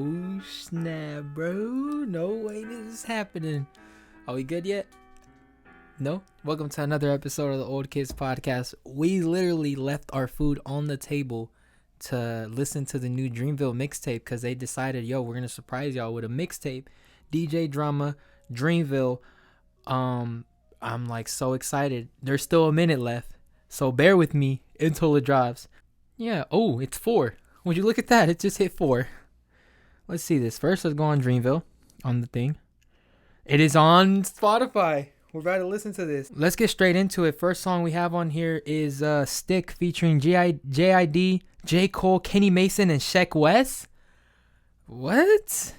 Oh snap, bro. No way this is happening. Are we good yet? No? Welcome to another episode of the Old Kids Podcast. We literally left our food on the table to listen to the new Dreamville mixtape because they decided, yo, we're gonna surprise y'all with a mixtape. DJ Drama, Dreamville. I'm like so excited. There's still a minute left, so bear with me until it drops. Yeah. Oh, it's 4. Would you look at that? It just hit 4. Let's see this. First, let's go on Dreamville on the thing. It is on Spotify. We're about to listen to this. Let's get straight into it. First song we have on here is Stick featuring JID J, Cole, Kenny Mason, and Sheck Wes. What?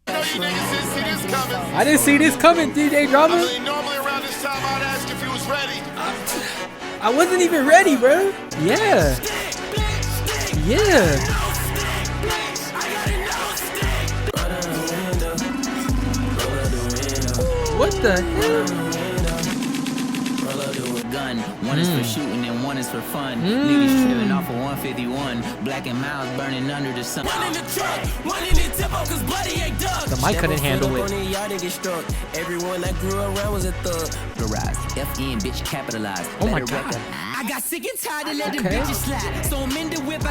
I didn't see this coming, DJ Drama. Normally around this time I'd ask if you was ready. I wasn't even ready, bro. Yeah. Yeah. What the hell? Gun. One is for shooting and one is for fun. Niggas tripping off of 151. Black and miles burning under the sun. One in the truck, one in the tempo, cause bloody ain't dug. The mic couldn't handle it. Everyone that grew around was a thug. Rise, FN, bitch, capitalized. Oh my god. I got sick and tired of letting bitches slide. So I'm in the whip.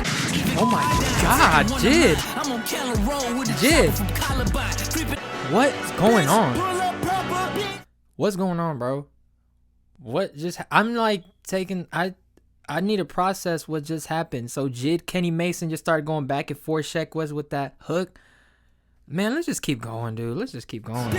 Oh my god, JID. I'm on Keller Road with a JID. from Columbine. What's going on? What's going on, bro? What just I'm like taking I need to process what just happened. So JID, Kenny Mason just started going back and forth. Sheck Wes with that hook. Man, let's just keep going, dude. Let's just keep going.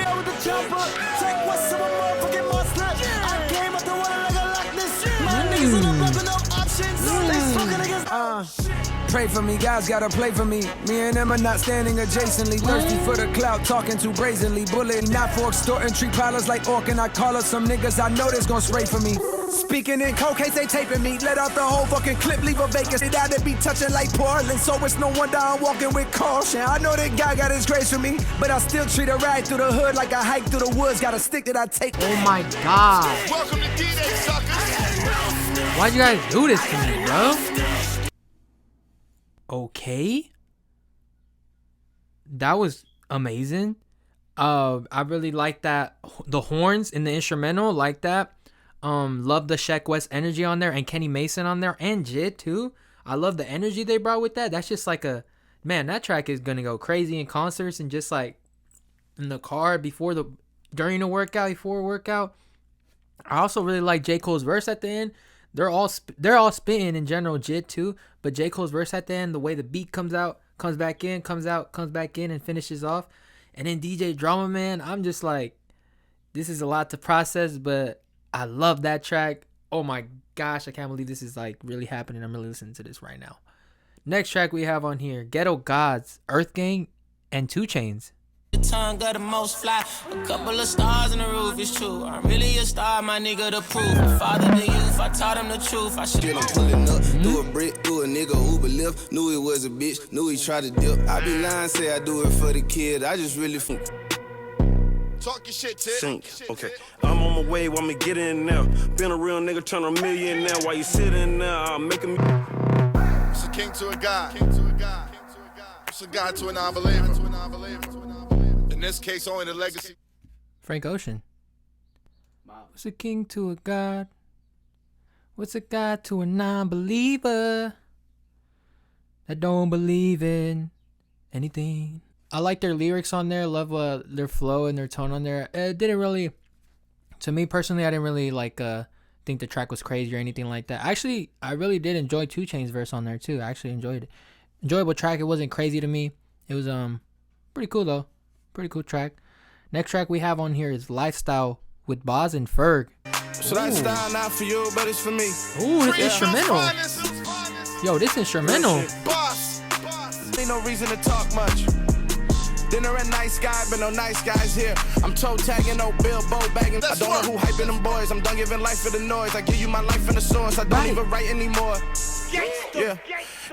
Pray for me, guys gotta play for me. Me and them are not standing adjacently. Thirsty for the clout, talking too brazenly. Bullet, not for extorting, treat pilots like orc, and I call up some niggas I know that's gonna spray for me. Speaking in cold case, they taping me. Let out the whole fucking clip, leave a vacancy. It out to be touching like Portland, so it's no wonder I'm walking with caution. I know that guy got his grace for me, but I still treat a ride through the hood like I hike through the woods. Got a stick that I take. Oh my god. Welcome to D-Day, suckers. Why'd you guys do this to me, bro? Okay. That was amazing. I really like that. The horns in the instrumental, like that. Love the Sheck Wes energy on there and Kenny Mason on there and JID too. I love the energy they brought with that. That's just like a, man, that track is gonna go crazy in concerts and just like in the car during the workout, before workout. I also really like J. Cole's verse at the end. They're all spitting in general, JID too, but J. Cole's verse at the end, the way the beat comes out, comes back in, comes out, comes back in, and finishes off. And then DJ Drama, man, I'm just like, this is a lot to process, but I love that track. Oh my gosh, I can't believe this is like really happening. I'm really listening to this right now. Next track we have on here, Ghetto Gods, EARTHGANG, and 2 Chainz. The tongue got the most fly. A couple of stars in the roof, it's true. I'm really a star, my nigga, the proof. Father the youth, I taught him the truth. I should I'm pulling up, through a brick, through a nigga Uber lift. Knew he was a bitch, knew he tried to dip. I be lying, say I do it for the kid. I just really Talk your shit, Ted. Sink. Okay, I'm on my way, want me get in now. Been a real nigga, turn a million now. While you sitting there, I'm making me. It's a king to a god. It's a god to a non-believer. In this case, only the legacy. Frank Ocean. What's a king to a god? What's a god to a non-believer that don't believe in anything? I like their lyrics on there. Love their flow and their tone on there. It didn't really, to me personally, I didn't really like think the track was crazy or anything like that. Actually, I really did enjoy 2 Chainz verse on there too. I actually enjoyed it. Enjoyable track. It wasn't crazy to me. It was pretty cool though. Pretty cool track. Next track we have on here is Lifestyle with Bas and Ferg. So lifestyle not for you, but it's for me. Ooh, this instrumental. Yo, this instrumental. Boss. Ain't no reason to talk much. Dinner at nice guy, but no nice guys here. I'm toe tagging, no billboard bagging. I don't know who hyping them boys. I'm done giving life for the noise. I give you my life in the source. I don't even write anymore. Yeah.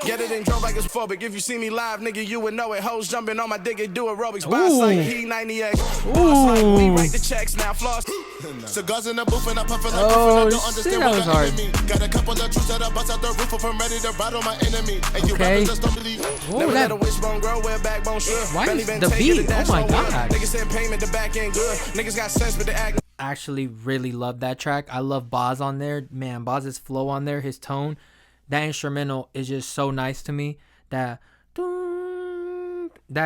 Get it and drove like it's phobic. If you see me live, nigga, you would know it. Hoes jumping on my dick and do aerobics. Boss like he 98. Boss like we write the checks now. Floss. Cigars in the booth and I puffin' like Oh, I don't shit, understand that what was the hard. enemy. Got a couple of troops that I bust out the roof if I'm ready to battle my enemy. And you Okay. rappers just don't believe. What Never was let that? a wishbone grow where backbone should. Why Belly is been the taking beat? dash Oh my on wood. God. Niggas said payment, the back ain't good. Niggas got sense, but the act. I actually really love that track. I love Bas on there. Man, Bas's flow on there, his tone. That instrumental is just so nice to me. That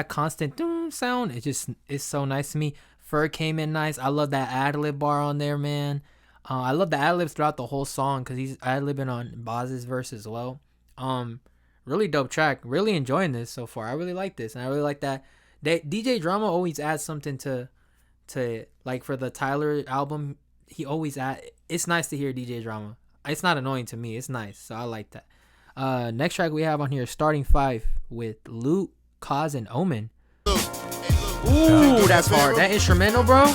constant sound, it's so nice to me. Ferg came in nice. I love that ad-lib bar on there, man. I love the ad-libs throughout the whole song because he's ad-libbing on Bas's verse as well. Really dope track. Really enjoying this so far. I really like this. And I really like that DJ Drama always adds something to like for the Tyler album. He always it's nice to hear DJ Drama. It's not annoying to me. It's nice. So I like that. Next track we have on here, Starting 5 with Lute, Cozz, and Omen. Ooh, that's hard. That instrumental, bro.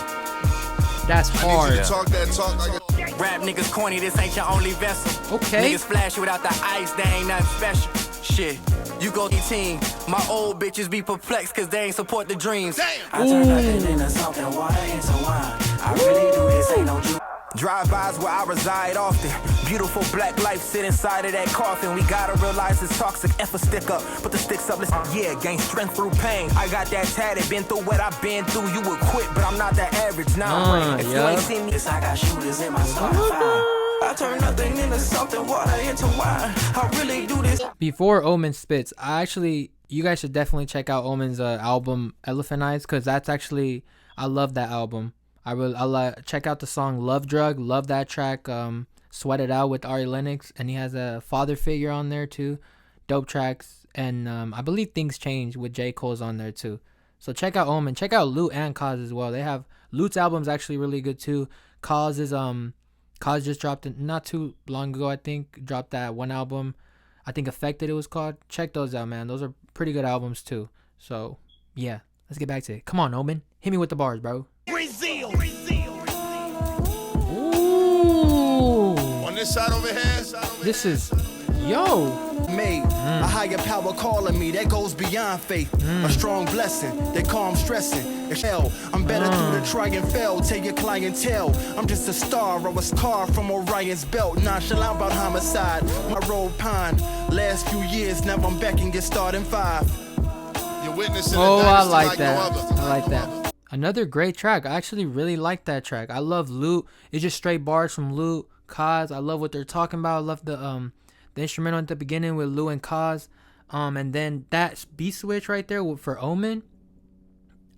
That's hard. Talk that talk like a Rap niggas corny, this ain't your only vessel. Okay. Niggas flash without the ice, they ain't nothing special. Shit, you go team. My old bitches be perplexed cause they ain't support the dreams. damn. I turn nothing into something, water into wine. I really do this, ain't no juice. Drive-bys where I reside often. Beautiful black life sit inside of that coffin. We gotta realize it's toxic. F a stick up, put the sticks up. Listen, yeah, gain strength through pain. I got that tatted, been through what I've been through. You would quit, but I'm not that average. Nah, if you ain't seen me, I got shooters in my starting five. I turn nothing into something, water into wine. I really do this. Before Omen spits, you guys should definitely check out Omen's album Elephant Eyes, because that's actually, I love that album. I check out the song Love Drug. Love that track. Sweat It Out with Ari Lennox, and he has a father figure on there too. Dope tracks. And I believe Things Change with J. Cole's on there too. So check out Omen. Check out Lute and Cozz as well. They have Lute's album's actually really good too. Cozz just dropped it not too long ago, I think. Dropped that one album. I think Affected it was called. Check those out, man. Those are pretty good albums too. So yeah, let's get back to it. Come on, Omen. Hit me with the bars, bro. Ooh. On this side over here. This is Made a higher power calling me that goes beyond faith. A strong blessing, they call them stressing. It's hell. I'm better through the try and fail. Tell your clientele, I'm just a star or a scar from Orion's belt. Nonchalant about homicide. My road pine. Last few years, now I'm back and get starting 5. You're witnessing Oh, a I dynasty like like that. no other. I like that. Another great track. I actually really like that track. I love Lute. It's just straight bars from Lute, Cozz. I love what they're talking about. I love the instrumental at the beginning with Lute and Cozz. And then that beat switch right there for Omen.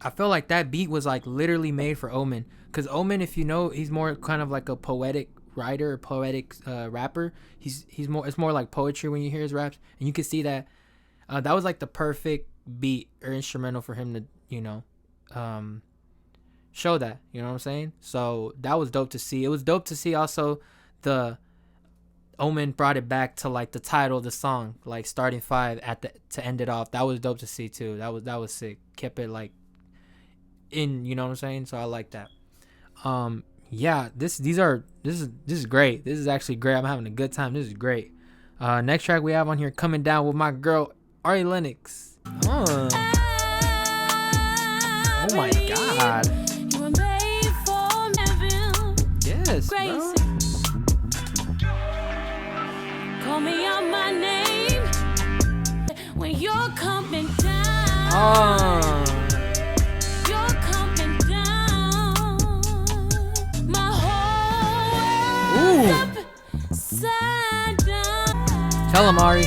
I feel like that beat was like literally made for Omen. Because Omen, if you know, he's more kind of like a poetic writer or poetic rapper. It's more like poetry when you hear his raps. And you can see that that was like the perfect beat or instrumental for him to, show that, you know what I'm saying? So that was dope to see. It was dope to see also the Omen brought it back to like the title of the song, like Starting 5 to end it off. That was dope to see too. That was sick. Kept it like in, you know what I'm saying? So I like that. Yeah, this is great. This is actually great. I'm having a good time. This is great. Next track we have on here, Coming Down with my girl Ari Lennox. Oh my god. Yes, bro. Call me out my name when you're coming down. You're coming down. My whole world's upside down. Tell him, Ari.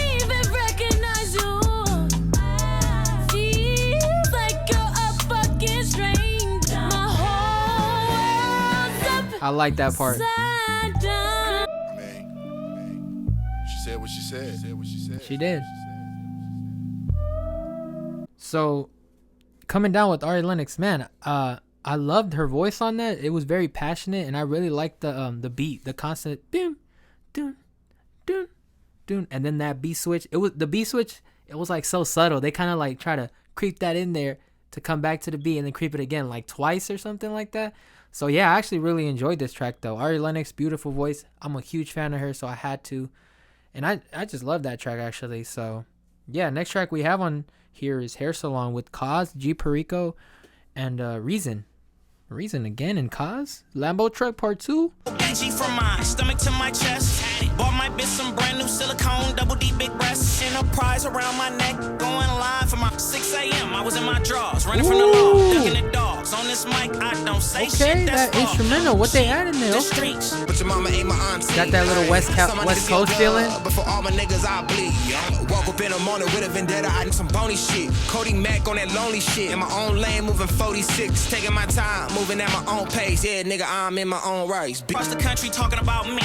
I like that part. She said what she said. She did. So, Coming Down with Ari Lennox, man, I loved her voice on that. It was very passionate, and I really liked the beat, the constant boom, doon, doon, doon, and then that beat switch. It was like so subtle. They kind of like try to creep that in there to come back to the beat and then creep it again like twice or something like that. So yeah, I actually really enjoyed this track though. Ari Lennox, beautiful voice. I'm a huge fan of her, so I had to. And I just love that track actually. So yeah, next track we have on here is Hair Salon with Cozz, G Perico, and Reason. Reason again and Cozz. Lambo Truck Part 2. AG from my stomach to my chest. Bought my bitch some brand new silicone, double D big breasts. Enterprise around my neck, going live from my 6 a.m. I was in my drawers, running from the law, ducking the dogs. On this mic, I don't say shit. Okay, That's that instrumental. What they add in there? the Okay. streets. But your mama ain't my auntie. Got that little West Coast feeling. But for all my niggas, I bleed. Woke up in the morning with a vendetta, I need some bony shit. Cody Mack on that lonely shit. In my own lane, moving 46. Taking my time, moving at my own pace. Yeah, nigga, I'm in my own race. Across the country talking about me.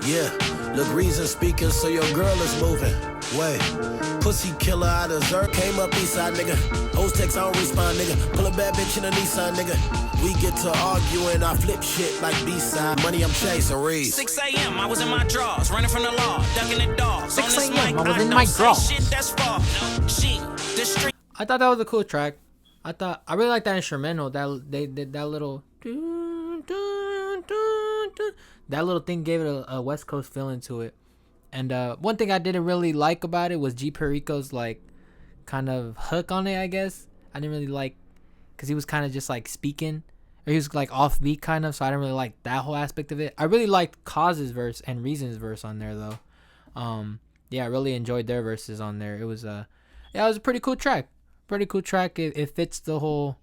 Yeah, look, Reason speaking, so your girl is moving. Wait, pussy killer, I deserve. Came up east side, nigga. Hoes text, I don't respond, nigga. Pull a bad bitch in a Nissan, nigga. We get to arguing, I flip shit like B-side. Money I'm chasing, Reese. 6 a.m. I was in my drawers, running from the law, ducking the dogs. 6 On this a.m. mic, I was in don't my say drawers. shit that's far. She, the street. I thought that was a cool track. I really like that instrumental. That they did that little that little thing gave it a West Coast feeling to it. And one thing I didn't really like about it was G Perico's like kind of hook on it. I guess I didn't really like because he was kind of just like speaking, or he was like offbeat kind of. So I didn't really like that whole aspect of it. I really liked Cozz's verse and Reason's verse on there though. Yeah, I really enjoyed their verses on there. It was it was a pretty cool track. Pretty cool track. It fits the whole.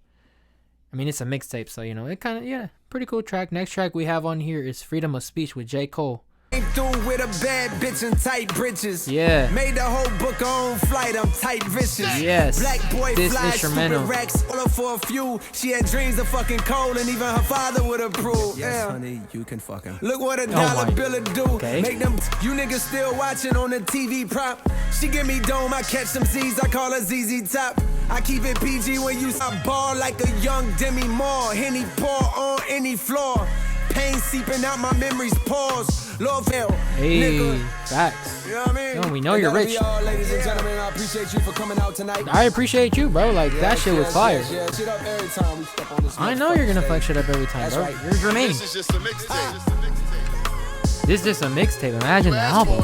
I mean, it's a mixtape, so you know it kind of pretty cool track. Next track we have on here is Freedom of Speech with J. Cole. Came through with a bad bitch in tight britches. Yeah. Made the whole book on flight. I'm tight vicious. Yes. Black boy This fly, instrumental. stupid racks. All up for a few. She had dreams of fucking Cole, and even her father would approve. Yes, honey, you can fuck him. Look what a my- dollar bill would do. Okay. Make them you niggas still watching on the TV prop. She give me dome, I catch some Z's, I call her ZZ Top. I keep it PG when you ball like a young Demi Moore. Henny pour on any floor. Pain seeping out my memories, pause. Lord hell, Hey, nigga. facts. You know what I mean? Yo, we know you're rich. Y'all, ladies and gentlemen, I appreciate you for coming out tonight. I appreciate you, bro. Like that shit was fire. Yeah, shit up every time we step on this. I know you're gonna motherfucking fuck stage. shit up every time, That's bro. right. You're Jermaine. This is just a mixtape. This is just a mixtape. Imagine the album.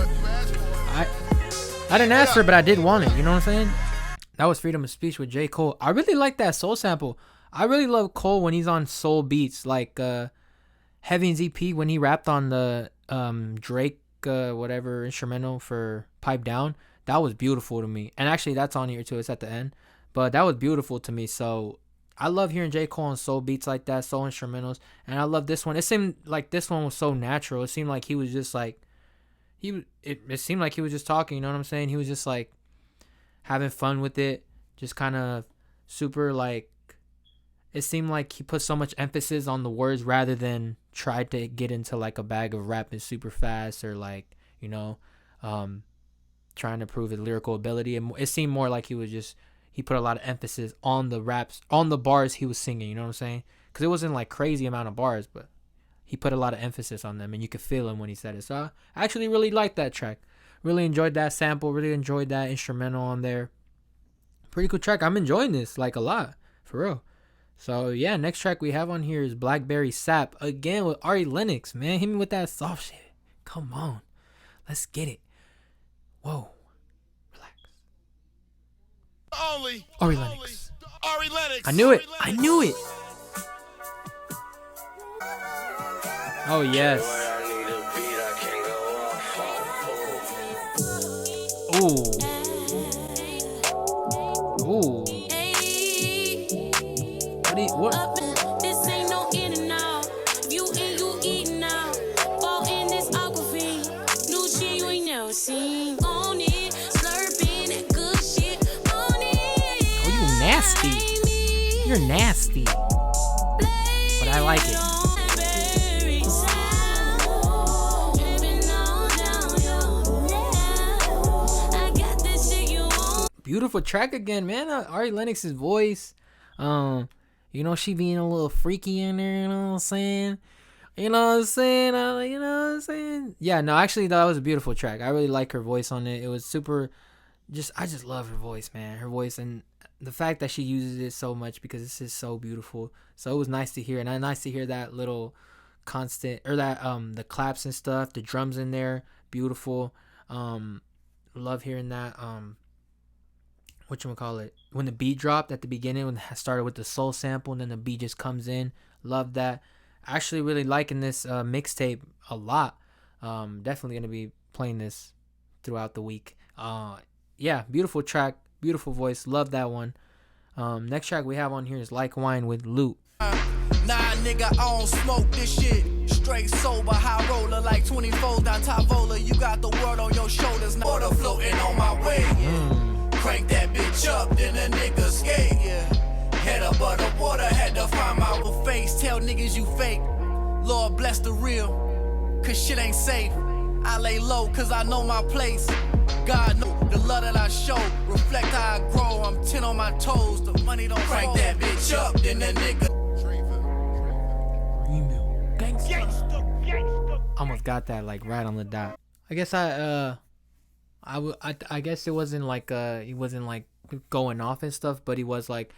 I didn't ask for it, but I did want it. You know what I'm saying? That was Freedom of Speech with J. Cole. I really like that soul sample. I really love Cole when he's on soul beats, like Heaven's EP when he rapped on the Drake whatever instrumental for Pipe Down. That was beautiful to me. And actually, that's on here too. It's at the end, but that was beautiful to me. So I love hearing J. Cole on soul beats like that, soul instrumentals, and I love this one. It seemed like this one was so natural. It seemed like he was just like it seemed like he was just talking. You know what I'm saying? He was just like having fun with it, just kind of super like. It seemed like he put so much emphasis on the words rather than tried to get into like a bag of rapping super fast or like, you know, trying to prove his lyrical ability. And it seemed more like he put a lot of emphasis on the raps, on the bars he was singing, you know what I'm saying? Because it wasn't like crazy amount of bars, but he put a lot of emphasis on them and you could feel him when he said it. So I actually really liked that track. Really enjoyed that sample, really enjoyed that instrumental on there. Pretty cool track. I'm enjoying this like a lot, for real. So yeah, next track we have on here is Blackberry Sap again with Ari Lennox. Man, hit me with that soft shit. Come on, let's get it. Whoa, relax. Ari Lennox. Ari Lennox. I knew it. I knew it. Oh yes. Ooh. Ooh. What? This ain't no in and out. You in, you eating out. Fall in this aquafine. New shit you ain't never seen. On it, slurping that good shit. On it. Oh, you nasty. You're nasty. But I like it. Beautiful track again, man. Ari Lennox's voice. You know, she being a little freaky in there, you know what I'm saying? You know what I'm saying? You know what I'm saying? Yeah, no, actually, that was a beautiful track. I really like her voice on it. It was super, I just love her voice, man. Her voice and the fact that she uses it so much because it's just so beautiful. So it was nice to hear. And nice to hear that little constant, or that, the claps and stuff, the drums in there, beautiful. Love hearing that. Whatchamacallit, when the beat dropped at the beginning, when it started with the soul sample and then the beat just comes in. Love that. Actually really liking this mixtape a lot. Definitely gonna be playing this throughout the week. Yeah, beautiful track, beautiful voice. Love that one. Next track we have on here is Like Wine with Lute. Nah, nigga, I don't smoke this shit. Straight sober, high roller, like 24 down top roller. You got the world on your shoulders, water floating on my way. Crank that bitch up, then a nigga skate. Head up of the water, had to find my face. Tell niggas you fake. Lord bless the real, cause shit ain't safe. I lay low, cause I know my place. God know the love that I show. Reflect how I grow, I'm 10 on my toes. The money don't crank that bitch up, then the nigga. Gangsta. Almost got that like right on the dot. I guess I guess it wasn't like going off and stuff, but it was like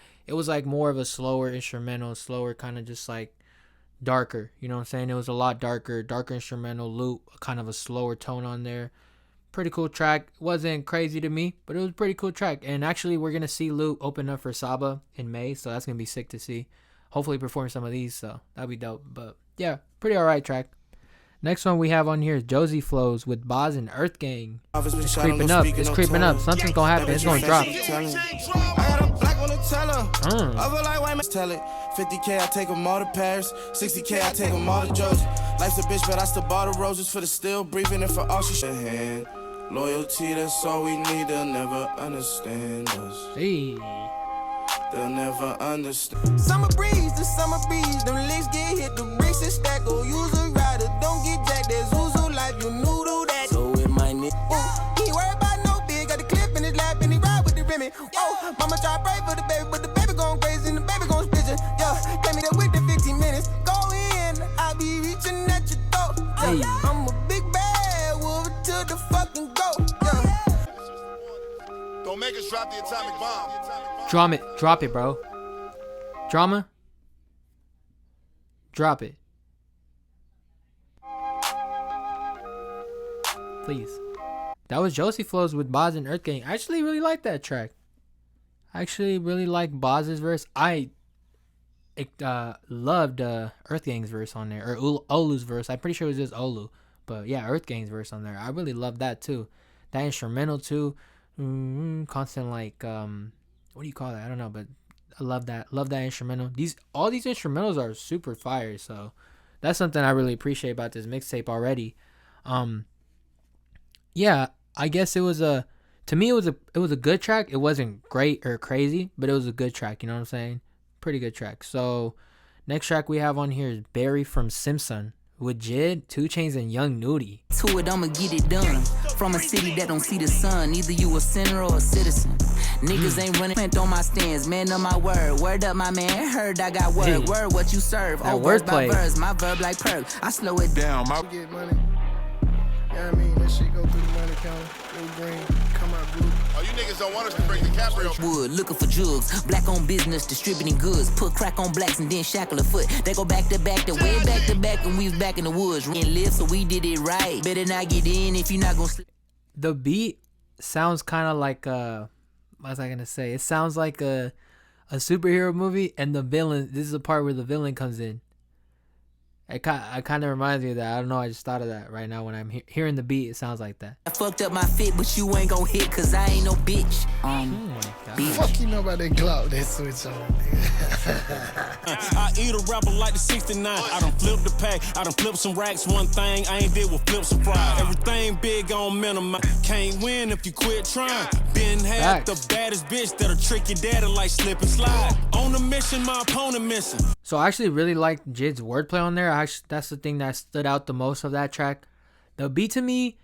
more of a slower instrumental, slower kind of just like darker, you know what I'm saying? It was a lot darker instrumental, Lute, kind of a slower tone on there. Pretty cool track. Wasn't crazy to me, but it was a pretty cool track. And actually we're gonna see Lute open up for Saba in May, so that's gonna be sick to see. Hopefully perform some of these, so that'd be dope. But yeah, pretty alright track. Next one we have on here is Jozi Flows with Bas and EARTHGANG. It's creeping up. It's creeping up. Something's gonna happen. It's gonna drop. I got a black on the teller. I feel like white man tell it. 50K, I take them all to Paris. 60K, I take them all to Josie. Life's a bitch, but I still bought the roses for the still breathing and for all she should hand. Loyalty, that's all we need. They'll never understand us. Hey. They'll never understand. Summer breeze, the summer breeze. Them legs get hit, the bricks and stack. Go use a rider, don't get jacked. There's Zuzu life, you noodle that. So it might need. He ain't worried about no big. Got the clip in his lap and he ride with the rimmy. Oh, mama try to pray for the baby, but the baby gon' crazy and the baby gon' split it. Yeah, gave me that with the 15 minutes. Go in, I be reaching at your throat. Yeah, I'm a big bad wolf to the fucking goat. Yeah. Don't make us drop the atomic bomb. Drop it, bro. Drama. Drop it. Please. That was Jozi Flows with Bas and EARTHGANG. I actually really like that track. I actually really like Bas's verse. I loved EARTHGANG's verse on there, or Olu's verse. I'm pretty sure it was just Olu, but yeah, EARTHGANG's verse on there. I really love that too. That instrumental too. Constant like what do you call that? I don't know, but I love that. Love that instrumental. All these instrumentals are super fire, so that's something I really appreciate about this mixtape already. Yeah, I guess it was a good track. It wasn't great or crazy, but it was a good track, you know what I'm saying? Pretty good track. So next track we have on here is Barry from Simpson with JID, 2 Chainz, and Young Nudy. To it, I'ma get it done. From a city that don't see the sun, either you a sinner or a citizen. Niggas ain't running on my stands, man of my word. Word up, my man, heard I got word. Hey. Word what you serve, that oh, verse by verse. My verb like perk, I slow it down. My get money, yeah, I mean, that shit go through the money counter, go green, come out blue. Oh, you niggas don't want us to bring the DiCaprio. Wood, looking for jugs, black on business, distributing goods. Put crack on blacks and then shackle a foot. They go back to back, way back to back, and we was back in the woods. We ain't live, so we did it right. Better not get in if you not gonna sleep. The beat sounds kind of like what was I gonna say? It sounds like a superhero movie, and the villain. This is the part where the villain comes in. It kind of reminds me of that. I don't know. I just thought of that right now when I'm hearing the beat. It sounds like that. I fucked up my fit, but you ain't gon' hit, cause I ain't no bitch. Oh my God. Bitch. Fuck you know about that clout, that switch on. I eat a rapper like the 69. I done flipped the pack. I done flipped some racks. One thing I ain't did with flips and fries. Everything big on minimum. Can't win if you quit trying. Been had the baddest bitch that'll trick your daddy like slip and slide. On a mission, my opponent missing. So I actually really liked JID's wordplay on there. That's the thing that stood out the most of that track. The beat to me,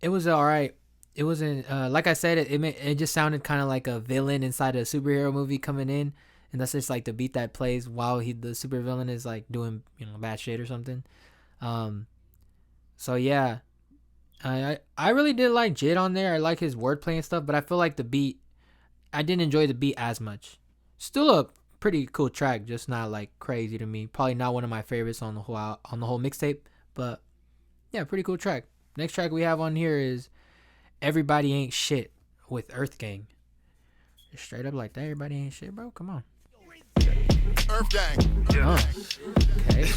it was alright. It wasn't like I said. It just sounded kind of like a villain inside a superhero movie coming in, and that's just like the beat that plays while the supervillain is like doing bad shit or something. So yeah, I really did like JID on there. I like his wordplay and stuff, but I feel like the beat, I didn't enjoy the beat as much. Still a pretty cool track, just not like crazy to me. Probably not one of my favorites on the whole mixtape, but yeah, pretty cool track. Next track we have on here is Everybody Ain't Shit with EARTHGANG. Just straight up like that. Everybody ain't shit, bro. Come on. EARTHGANG. Okay.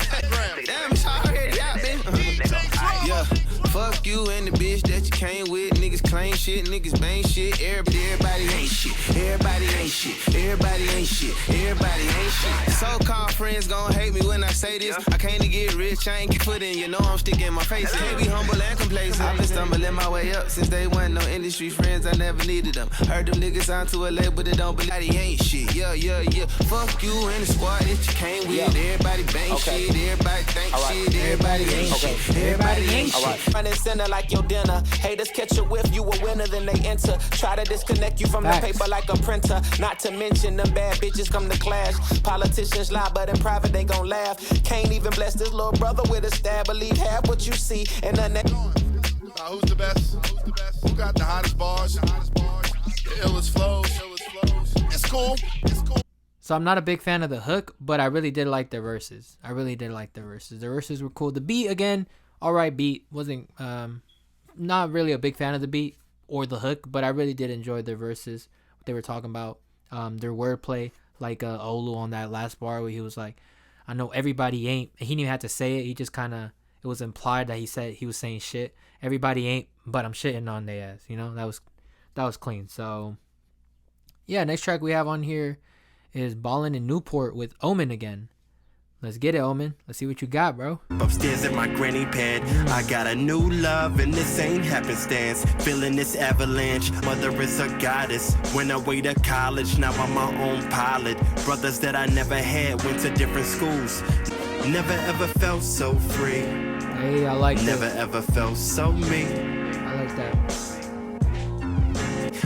Damn, it's already out, bitch. Yeah, fuck you and the bitch that you came with. Niggas claim shit, niggas bang shit. Everybody ain't shit. Everybody ain't shit. Everybody ain't shit. Everybody ain't shit. So-called friends gon' hate me when I say this. I came to get rich, I ain't get put in. You know I'm sticking my face. Can't be humble and complacent. I've been stumbling my way up since they wasn't no industry friends. I never needed them. Heard them niggas signed to a label that don't believe he ain't shit. Yeah. Fuck you and the squad that you came with. Everybody bang shit. Everybody think shit. Everybody ain't shit. Everybody ain't shit. Running center like your dinner. Haters catch a whiff, you a winner, then they enter. Try to disconnect you from the paper like a printer. Not to mention them bad bitches come to clash. Politicians lie, but in private they gon' laugh. Can't even bless this little brother with a stab. Believe half what you see and the next. Who's the best? Who got the hottest bars? The illest flows? It's cool. So I'm not a big fan of the hook, but I really did like the verses. The verses were cool. The beat, again, alright beat. Wasn't not really a big fan of the beat or the hook, but I really did enjoy their verses. What they were talking about, their wordplay, like Olu on that last bar where he was like, "I know everybody ain't." He didn't even have to say it. He just kind of, it was implied that he was saying shit. Everybody ain't, but I'm shitting on their ass. You know, that was clean. So yeah, next track we have on here is Ballin in Newport with Omen again. Let's get it, Omen. Let's see what you got, bro. Upstairs at my granny pad, I got a new love and this ain't happenstance. Feeling this avalanche, mother is a goddess. Went away to college, now I'm my own pilot. Brothers that I never had went to different schools. Never ever felt so free. Hey, I like that. Never ever felt so me. I like that.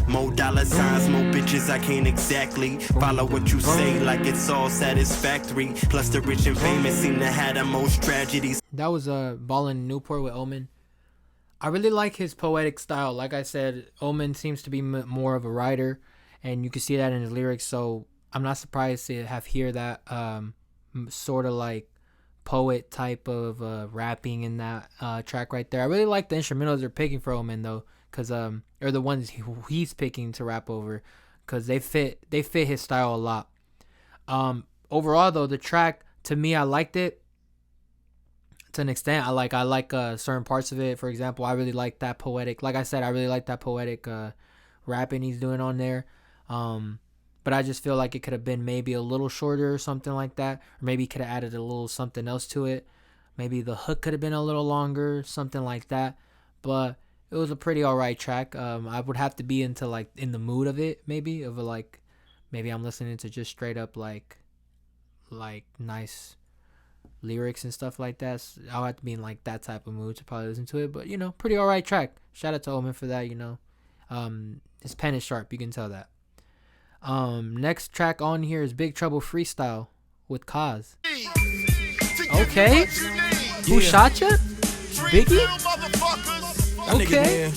More dollar signs, more bitches, I can't exactly follow what you say like it's all satisfactory. Plus the rich and famous seem to have the most tragedies. That was Ballin in Newport with Omen. I really like his poetic style. Like I said, Omen seems to be more of a writer, and you can see that in his lyrics. So I'm not surprised to hear that sort of like poet type of rapping in that track right there. I really like the instrumentals they're picking for Omen though, cause or the ones he's picking to rap over, cause they fit his style a lot. Overall though, the track, to me, I liked it to an extent. I like certain parts of it. For example, I really like that poetic. Like I said, I really like that poetic rapping he's doing on there. But I just feel like it could have been maybe a little shorter or something like that, or maybe he could have added a little something else to it. Maybe the hook could have been a little longer, something like that. But it was a pretty alright track. I would have to be into like in the mood of it, maybe maybe I'm listening to just straight up like nice lyrics and stuff like that. So I'll have to be in like that type of mood to probably listen to it. But pretty alright track. Shout out to Omen for that. His pen is sharp. You can tell that. Next track on here is Big Trouble Freestyle with Cozz. Okay. Who shot ya? Biggie? Okay.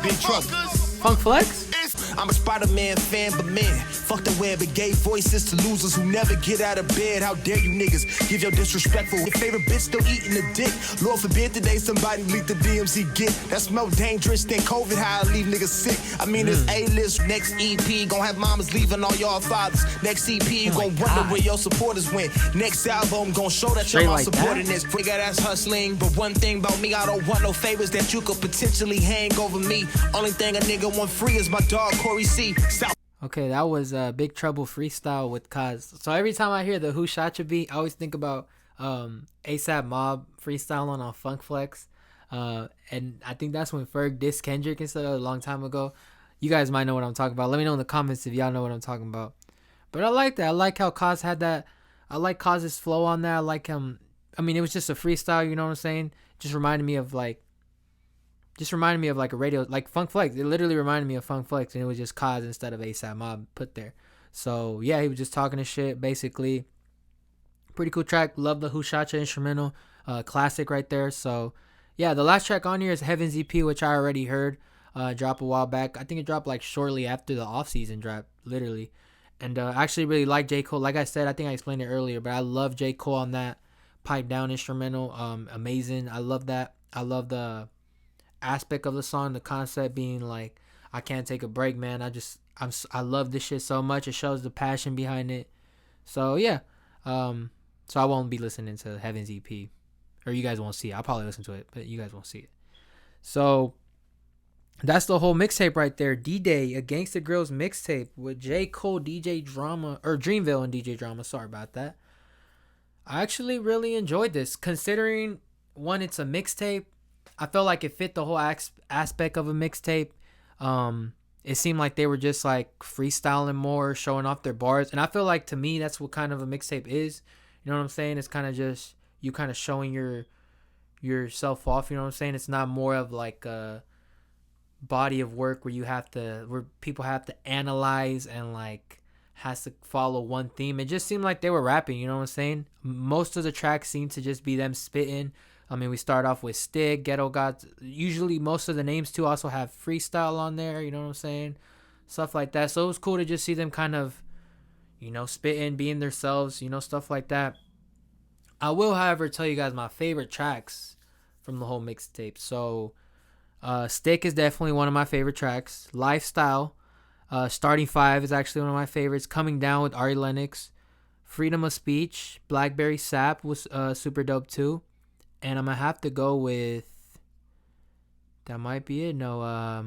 Big Trouble. Funk Flex? I'm a Spider-Man fan, but man, fuck the web and gave voices to losers who never get out of bed. How dare you niggas give your disrespectful your favorite bitch still eating the dick. Lord forbid today somebody leak the DMZ get. That's more dangerous than COVID, how I leave niggas sick. I mean, this A-list next EP gon' have mamas leaving all y'all fathers. Next EP you gon' wonder where your supporters went. Next album gon' show that you're not supporting this. Nigga, that's hustling. But one thing about me, I don't want no favors that you could potentially hang over me. Only thing a nigga want free is my dog Corey C. South. Okay, that was Big Trouble Freestyle with Cozz. So every time I hear the Who Shot Ya beat, I always think about ASAP Mob freestyling on Funk Flex. And I think that's when Ferg dissed Kendrick and stuff a long time ago. You guys might know what I'm talking about. Let me know in the comments if y'all know what I'm talking about. But I like that. I like how Cozz had that. I like Cozz's flow on that. I like him. I mean, it was just a freestyle, you know what I'm saying? Just reminded me of like a radio, like Funk Flex. It literally reminded me of Funk Flex, and it was just Cozz instead of ASAP Mob put there. So yeah, he was just talking his shit basically. Pretty cool track. Love the Who Shot Ya instrumental, classic right there. So yeah, the last track on here is Heaven's EP, which I already heard drop a while back. I think it dropped like shortly after the off-season drop, literally. And I actually really like J. Cole. Like I said, I think I explained it earlier, but I love J. Cole on that pipe down instrumental. Amazing. I love that. I love the aspect of the song, the concept being like, I can't take a break, man. I love this shit so much. It shows the passion behind it. So yeah, so I won't be listening to Heaven's EP, or you guys won't see it. I'll probably listen to it, but you guys won't see it. So that's the whole mixtape right there. D-Day, a Gangsta Grillz mixtape with J. Cole, DJ Drama, or Dreamville and DJ Drama. Sorry about that. I actually really enjoyed this, considering one, it's a mixtape. I felt like it fit the whole aspect of a mixtape. It seemed like they were just like freestyling more, showing off their bars, and I feel like, to me, that's what kind of a mixtape is. You know what I'm saying? It's kind of just you kind of showing yourself off. You know what I'm saying? It's not more of like a body of work where people have to analyze and like has to follow one theme. It just seemed like they were rapping. You know what I'm saying? Most of the tracks seem to just be them spitting. I mean, we start off with Stick, Ghetto Gods. Usually most of the names too also have freestyle on there, you know what I'm saying? Stuff like that. So it was cool to just see them kind of, you know, spitting, being themselves, you know, stuff like that. I will, however, tell you guys my favorite tracks from the whole mixtape. So Stick is definitely one of my favorite tracks. Lifestyle, Starting 5 is actually one of my favorites. Coming Down with Ari Lennox. Freedom of Speech, Blackberry Sap was super dope too. And I'm going to have to go with, that might be it. No, I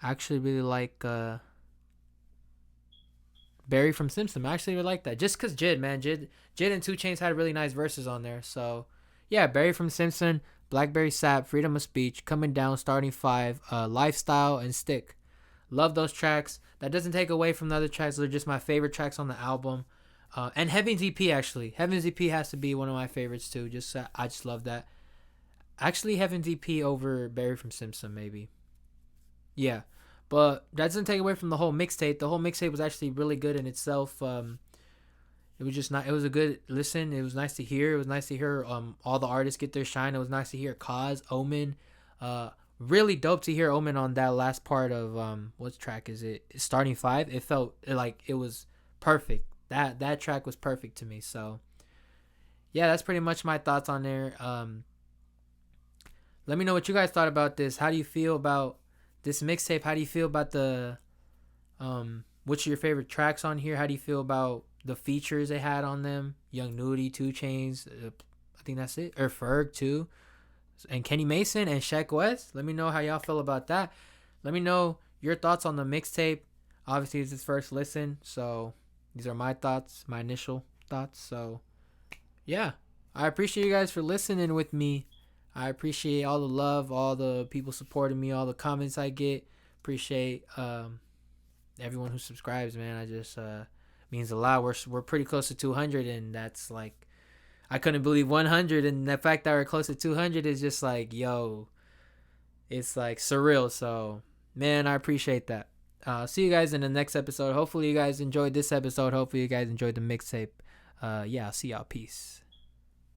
actually really like Barry from Simpson. I actually really like that. Just because JID, man. JID and 2 Chainz had really nice verses on there. So, yeah, Barry from Simpson, Blackberry Sap, Freedom of Speech, Coming Down, Starting 5, Lifestyle, and Stick. Love those tracks. That doesn't take away from the other tracks. They're just my favorite tracks on the album. And Heaven's EP, actually. Heaven's EP has to be one of my favorites, too. I just love that. Actually, Heaven's EP over Barry from Simpson, maybe. Yeah. But that doesn't take away from the whole mixtape. The whole mixtape was actually really good in itself. It was just not. It was a good listen. It was nice to hear. It was nice to hear all the artists get their shine. It was nice to hear Cozz, Omen. Really dope to hear Omen on that last part of what track is it? Starting 5. It felt like it was perfect. That track was perfect to me. So yeah, that's pretty much my thoughts on there. Let me know what you guys thought about this. How do you feel about this mixtape? How do you feel about the what's your favorite tracks on here? How do you feel about the features they had on them? Young Nudy, 2 Chainz, I think that's it. Or Ferg too. And Kenny Mason and Sheck Wes. Let me know how y'all feel about that. Let me know your thoughts on the mixtape. Obviously, it's his first listen, so these are my thoughts, my initial thoughts. So, yeah. I appreciate you guys for listening with me. I appreciate all the love, all the people supporting me, all the comments I get. Appreciate everyone who subscribes, man. I just means a lot. We're pretty close to 200, and that's like, I couldn't believe 100, and the fact that we're close to 200 is just like, yo, it's like surreal. So, man, I appreciate that. See you guys in the next episode. Hopefully you guys enjoyed this episode. Hopefully you guys enjoyed the mixtape. Yeah, I'll see y'all. Peace.